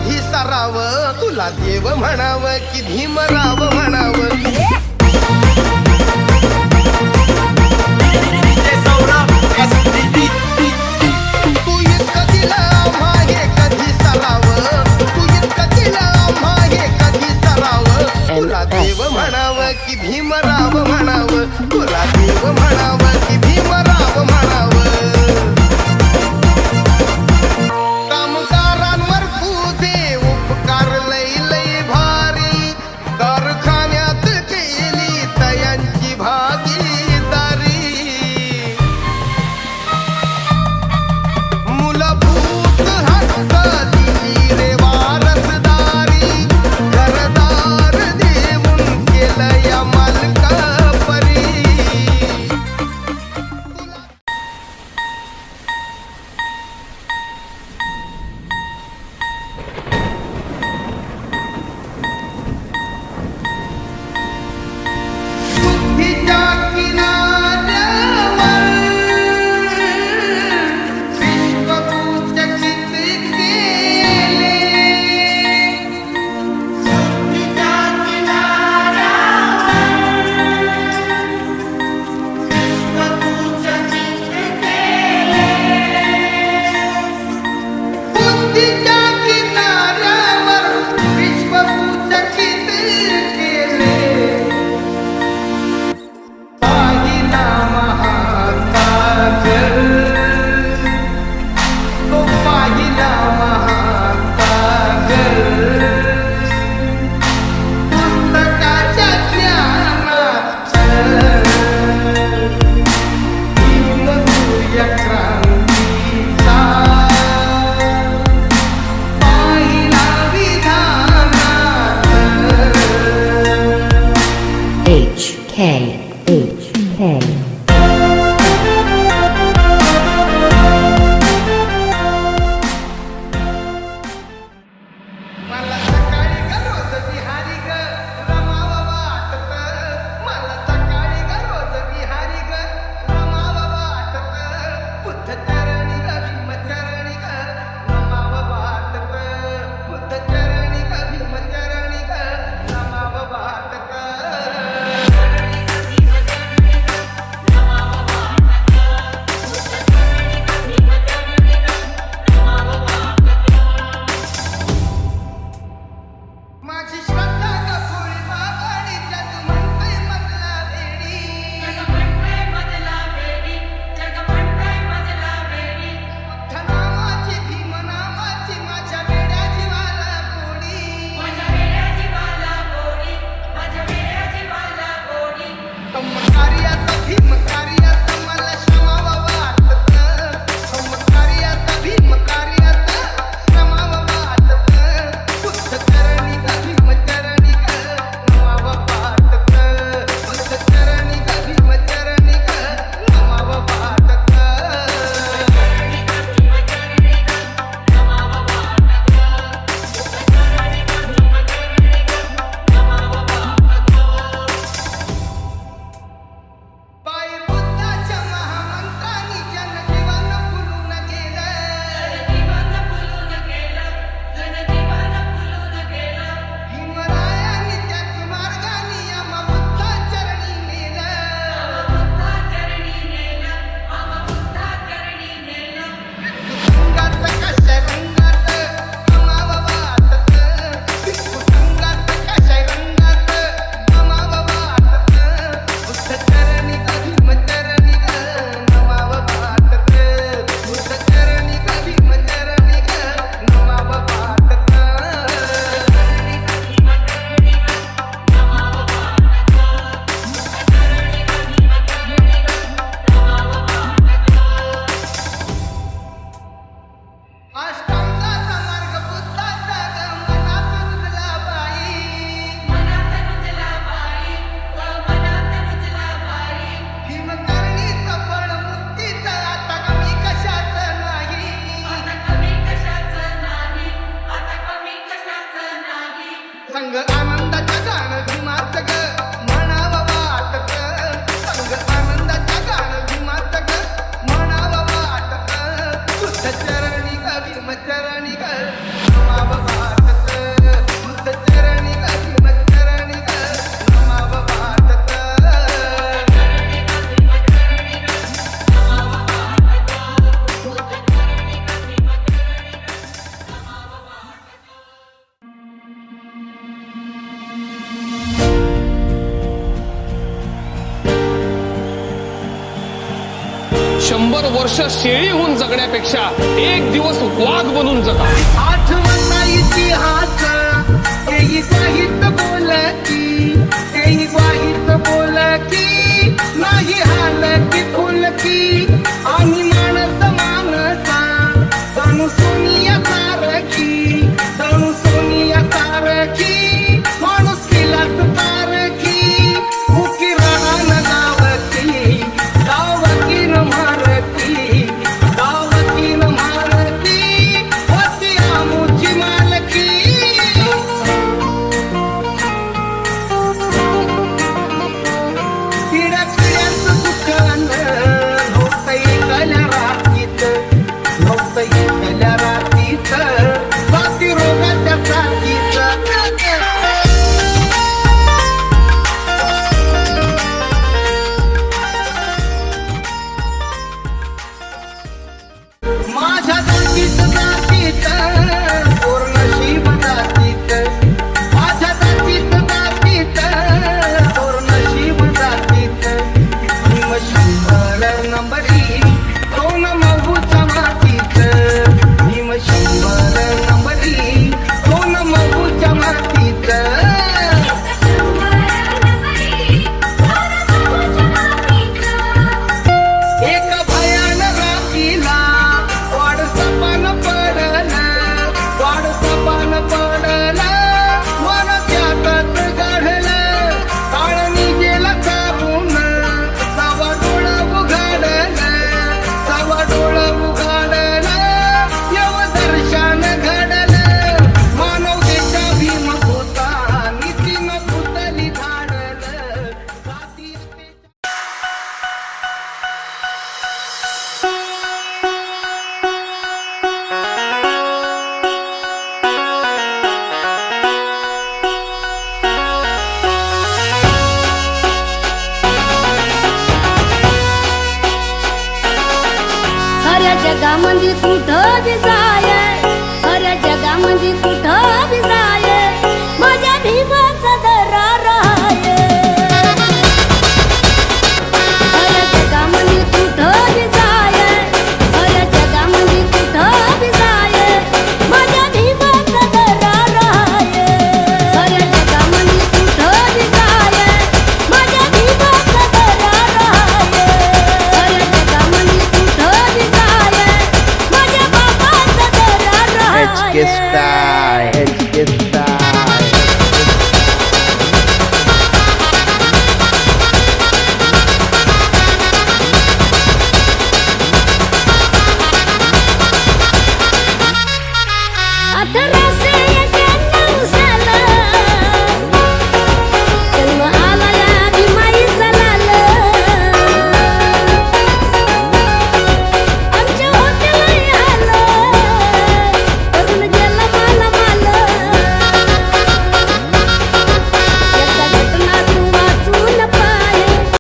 कधी सराव, तुला देव म्हणाव की भीमराव म्हणाव. तू इतकं दिलं आम्हा हे कधी सराव, तू इतकं दिलं आम्हा हे कधी सराव. तुला देव म्हणाव की भीमराव म्हणाव, तुला देव म्हणाव की भीमराव म्हणाव. कामगारांवर तुझे उपकार लई लई भारी, कारखान्यात केली तयारी 100 वर्ष शेळी होऊन जगण्यापेक्षा एक दिवस वाघ बनून जगा. आठवण इतिहास तेही साहित्य बोलकी, तेही साहित्य बोलकी, नाही हालकी फुलकी आणि माणस माणसा जणू सोनिया सारखी, जणू सोनिया सारखी, माणूस किलास तारखी, मुकी राहण गावकी, गावकी न मारती, गावकी न मारती, होती आमुची मालकी. पिढ्या पिढ्यांचं दुकान नव्हतं एकल्या रात्रीत, नव्हतं एकल्या रात्रीत, साथी रोगाच्या साथीत. माझ्या जातीत जातीत पोर नशीब जातीत, माझ्या जातीत जातीत पोर नशीब जातीत. भीम शंभर नंबरी दोन मऊच्या मातीत, भीम शंभर नंबरी दोन मऊच्या मातीत. एक भयान रात्रीला वाड सपान पडलं, वाड सपान पडलं, मन त्यातच गाढलं, काळनी गेला चालून, सवा डोळं उघडलं, सवा डोळं उघडलं, यव दर्शन घडलं, मानवतेच्या भीम होता नीतीन पुतली धाडलं, जातीयतेच्या. साऱ्या जगामध्ये कुठं बी जाय, साऱ्या जगामध्ये कुठं बी जाय, माझ्या भीमाचा दरार आहे. साऱ्या जगामध्ये कुठं बी जाय, साऱ्या जगामध्ये कुठं बी जाय, माझ्या भीमाचा दरार आहे. साऱ्या जगामध्ये कुठं बी जाय, माझ्या भीमाचा दरार आहे. साऱ्या जगामध्ये कुठं बी जाय, माझ्या बाबाचा दरार आहे. HK Style, HK Style. Atharva